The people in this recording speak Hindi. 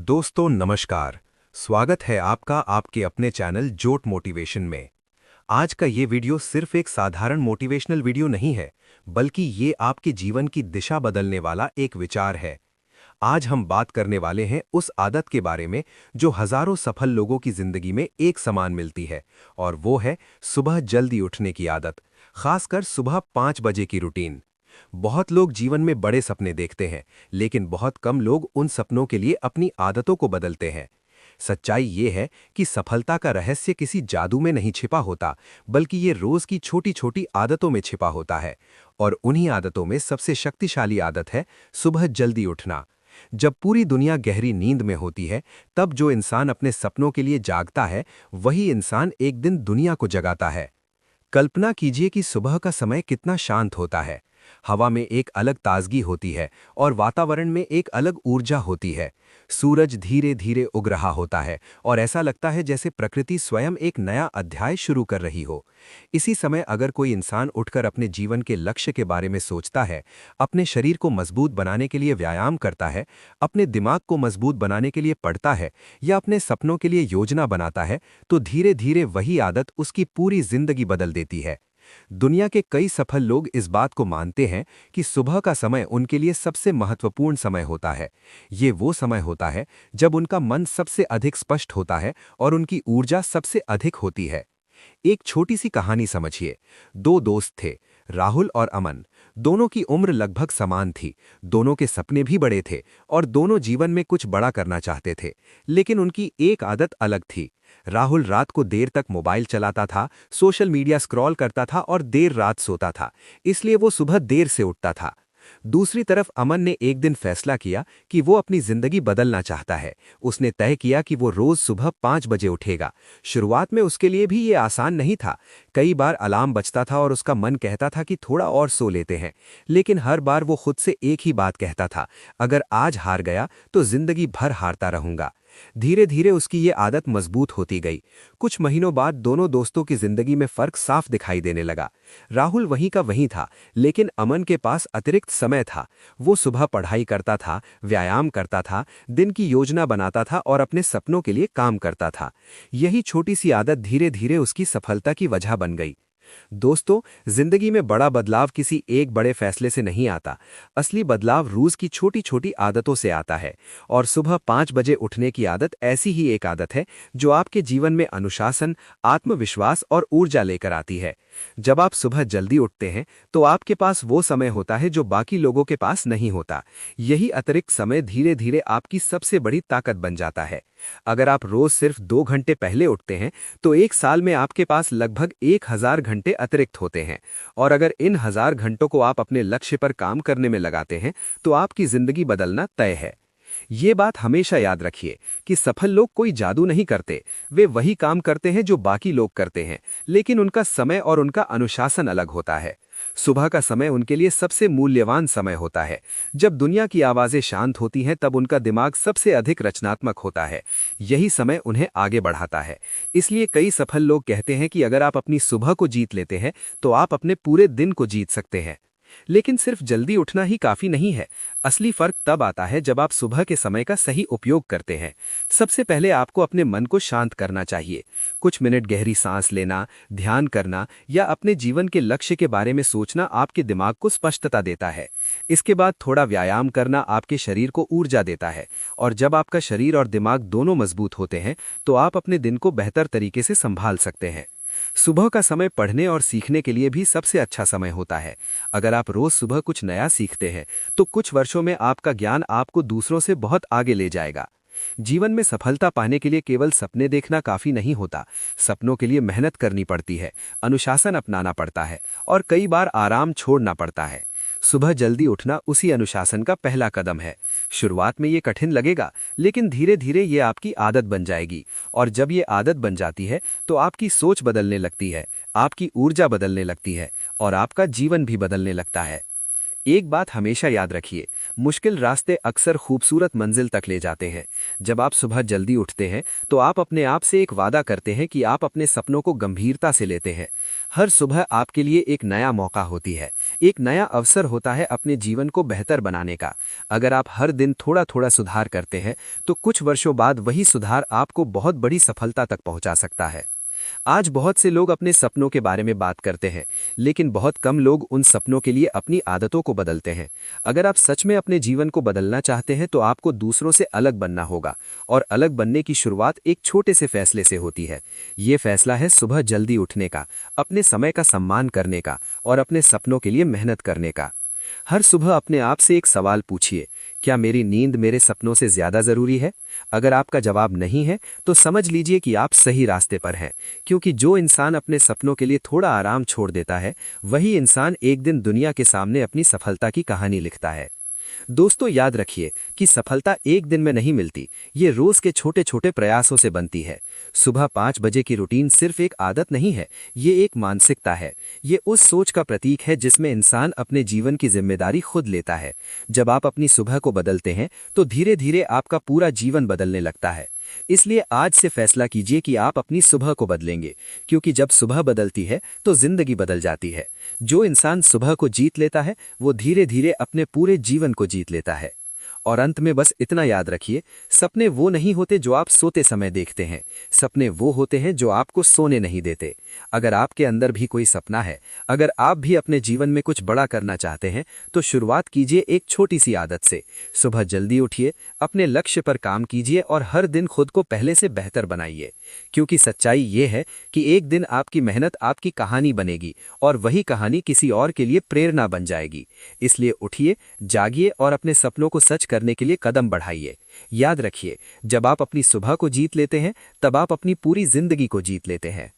दोस्तों नमस्कार। स्वागत है आपका आपके अपने चैनल जोट मोटिवेशन में। आज का ये वीडियो सिर्फ एक साधारण मोटिवेशनल वीडियो नहीं है, बल्कि ये आपके जीवन की दिशा बदलने वाला एक विचार है। आज हम बात करने वाले हैं उस आदत के बारे में जो हजारों सफल लोगों की जिंदगी में एक समान मिलती है, और वो है सुबह जल्दी उठने की आदत, खासकर सुबह 5 बजे की रूटीन। बहुत लोग जीवन में बड़े सपने देखते हैं, लेकिन बहुत कम लोग उन सपनों के लिए अपनी आदतों को बदलते हैं। सच्चाई ये है कि सफलता का रहस्य किसी जादू में नहीं छिपा होता, बल्कि ये रोज की छोटी छोटी आदतों में छिपा होता है। और उन्हीं आदतों में सबसे शक्तिशाली आदत है सुबह जल्दी उठना। जब पूरी दुनिया गहरी नींद में होती है, तब जो इंसान अपने सपनों के लिए जागता है, वही इंसान एक दिन दुनिया को जगाता है। कल्पना कीजिए कि सुबह का समय कितना शांत होता है। हवा में एक अलग ताजगी होती है और वातावरण में एक अलग ऊर्जा होती है। सूरज धीरे धीरे उग रहा होता है और ऐसा लगता है जैसे प्रकृति स्वयं एक नया अध्याय शुरू कर रही हो। इसी समय अगर कोई इंसान उठकर अपने जीवन के लक्ष्य के बारे में सोचता है, अपने शरीर को मजबूत बनाने के लिए व्यायाम करता है, अपने दिमाग को मजबूत बनाने के लिए पढ़ता है या अपने सपनों के लिए योजना बनाता है, तो धीरे धीरे वही आदत उसकी पूरी जिंदगी बदल देती है। दुनिया के कई सफल लोग इस बात को मानते हैं कि सुबह का समय उनके लिए सबसे महत्वपूर्ण समय होता है। ये वो समय होता है जब उनका मन सबसे अधिक स्पष्ट होता है और उनकी ऊर्जा सबसे अधिक होती है। एक छोटी सी कहानी समझिए। दो दोस्त थे, राहुल और अमन। दोनों की उम्र लगभग समान थी, दोनों के सपने भी बड़े थे और दोनों जीवन में कुछ बड़ा करना चाहते थे। लेकिन उनकी एक आदत अलग थी। राहुल रात को देर तक मोबाइल चलाता था, सोशल मीडिया स्क्रॉल करता था और देर रात सोता था, इसलिए वो सुबह देर से उठता था। दूसरी तरफ अमन ने एक दिन फैसला किया कि वो अपनी जिंदगी बदलना चाहता है। उसने तय किया कि वो रोज सुबह 5 बजे उठेगा। शुरुआत में उसके लिए भी ये आसान नहीं था। कई बार अलार्म बजता था और उसका मन कहता था कि थोड़ा और सो लेते हैं। लेकिन हर बार वो खुद से एक ही बात कहता था, अगर आज हार गया तो जिंदगी भर हारता रहूंगा। धीरे धीरे उसकी ये आदत मजबूत होती गई। कुछ महीनों बाद दोनों दोस्तों की जिंदगी में फर्क साफ दिखाई देने लगा। राहुल वहीं का वहीं था, लेकिन अमन के पास अतिरिक्त समय था। वो सुबह पढ़ाई करता था, व्यायाम करता था, दिन की योजना बनाता था और अपने सपनों के लिए काम करता था। यही छोटी सी आदत धीरे धीरे उसकी सफलता की वजह बन गई। दोस्तों, जिंदगी में बड़ा बदलाव किसी एक बड़े फैसले से नहीं आता। असली बदलाव रोज की छोटी छोटी आदतों से आता है। और सुबह 5 बजे उठने की आदत ऐसी ही एक आदत है जो आपके जीवन में अनुशासन, आत्मविश्वास और ऊर्जा लेकर आती है। जब आप सुबह जल्दी उठते हैं, तो आपके पास वो समय होता है जो बाकी लोगों के पास नहीं होता। यही अतिरिक्त समय धीरे धीरे आपकी सबसे बड़ी ताकत बन जाता है। अगर आप रोज सिर्फ 2 घंटे पहले उठते हैं, तो एक साल में आपके पास लगभग 1000 घंटे अतिरिक्त होते हैं। और अगर इन 1000 घंटों को आप अपने लक्ष्य पर काम करने में लगाते हैं, तो आपकी जिंदगी बदलना तय है। ये बात हमेशा याद रखिए कि सफल लोग कोई जादू नहीं करते, वे वही काम करते हैं जो बाकी लोग करते हैं, लेकिन उनका समय और उनका अनुशासन अलग होता है। सुबह का समय उनके लिए सबसे मूल्यवान समय होता है। जब दुनिया की आवाजें शांत होती हैं, तब उनका दिमाग सबसे अधिक रचनात्मक होता है। यही समय उन्हें आगे बढ़ाता है। इसलिए कई सफल लोग कहते हैं कि अगर आप अपनी सुबह को जीत लेते हैं, तो आप अपने पूरे दिन को जीत सकते हैं। लेकिन सिर्फ जल्दी उठना ही काफी नहीं है। असली फर्क तब आता है जब आप सुबह के समय का सही उपयोग करते हैं। सबसे पहले आपको अपने मन को शांत करना चाहिए। कुछ मिनट गहरी सांस लेना, ध्यान करना या अपने जीवन के लक्ष्य के बारे में सोचना आपके दिमाग को स्पष्टता देता है। इसके बाद थोड़ा व्यायाम करना आपके शरीर को ऊर्जा देता है। और जब आपका शरीर और दिमाग दोनों मजबूत होते हैं, तो आप अपने दिन को बेहतर तरीके से संभाल सकते हैं। सुबह का समय पढ़ने और सीखने के लिए भी सबसे अच्छा समय होता है। अगर आप रोज सुबह कुछ नया सीखते हैं, तो कुछ वर्षों में आपका ज्ञान आपको दूसरों से बहुत आगे ले जाएगा। जीवन में सफलता पाने के लिए केवल सपने देखना काफी नहीं होता। सपनों के लिए मेहनत करनी पड़ती है, अनुशासन अपनाना पड़ता है और कई बार आराम छोड़ना पड़ता है। सुबह जल्दी उठना उसी अनुशासन का पहला कदम है। शुरुआत में ये कठिन लगेगा, लेकिन धीरे धीरे ये आपकी आदत बन जाएगी। और जब ये आदत बन जाती है, तो आपकी सोच बदलने लगती है, आपकी ऊर्जा बदलने लगती है और आपका जीवन भी बदलने लगता है। एक बात हमेशा याद रखिए, मुश्किल रास्ते अक्सर खूबसूरत मंजिल तक ले जाते हैं। जब आप सुबह जल्दी उठते हैं तो आप अपने आप से एक वादा करते हैं कि आप अपने सपनों को गंभीरता से लेते हैं। हर सुबह आपके लिए एक नया मौका होती है, एक नया अवसर होता है अपने जीवन को बेहतर बनाने का। अगर आप हर दिन थोड़ा थोड़ा सुधार करते हैं तो कुछ वर्षों बाद वही सुधार आपको बहुत बड़ी सफलता तक पहुंचा सकता है। आज बहुत से लोग अपने सपनों के बारे में बात करते हैं, लेकिन बहुत कम लोग उन सपनों के लिए अपनी आदतों को बदलते हैं। अगर आप सच में अपने जीवन को बदलना चाहते हैं तो आपको दूसरों से अलग बनना होगा, और अलग बनने की शुरुआत एक छोटे से फैसले से होती है। ये फैसला है सुबह जल्दी उठने का, अपने समय का सम्मान करने का और अपने सपनों के लिए मेहनत करने का। हर सुबह अपने आप से एक सवाल पूछिए, क्या मेरी नींद मेरे सपनों से ज्यादा जरूरी है? अगर आपका जवाब नहीं है तो समझ लीजिए कि आप सही रास्ते पर हैं, क्योंकि जो इंसान अपने सपनों के लिए थोड़ा आराम छोड़ देता है, वही इंसान एक दिन दुनिया के सामने अपनी सफलता की कहानी लिखता है। दोस्तों, याद रखिए कि सफलता एक दिन में नहीं मिलती, ये रोज के छोटे छोटे प्रयासों से बनती है। सुबह 5 बजे की रूटीन सिर्फ एक आदत नहीं है, ये एक मानसिकता है। ये उस सोच का प्रतीक है जिसमें इंसान अपने जीवन की जिम्मेदारी खुद लेता है। जब आप अपनी सुबह को बदलते हैं तो धीरे धीरे आपका पूरा जीवन बदलने लगता है। इसलिए आज से फैसला कीजिए कि आप अपनी सुबह को बदलेंगे, क्योंकि जब सुबह बदलती है तो जिंदगी बदल जाती है। जो इंसान सुबह को जीत लेता है वो धीरे धीरे अपने पूरे जीवन को जीत लेता है। और अंत में बस इतना याद रखिए, सपने वो नहीं होते जो आप सोते समय देखते हैं, सपने वो होते हैं जो आपको सोने नहीं देते। अगर आपके अंदर भी कोई सपना है, अगर आप भी अपने जीवन में कुछ बड़ा करना चाहते हैं, तो शुरुआत कीजिए एक छोटी सी आदत से। सुबह जल्दी उठिए, अपने लक्ष्य पर काम कीजिए और हर दिन खुद को पहले से बेहतर बनाइए। क्योंकि सच्चाई ये है कि एक दिन आपकी मेहनत आपकी कहानी बनेगी और वही कहानी किसी और के लिए प्रेरणा बन जाएगी। इसलिए उठिए, जागिए और अपने सपनों को सच करने के लिए कदम बढ़ाइए। याद रखिए, जब आप अपनी सुबह को जीत लेते हैं तब आप अपनी पूरी जिंदगी को जीत लेते हैं।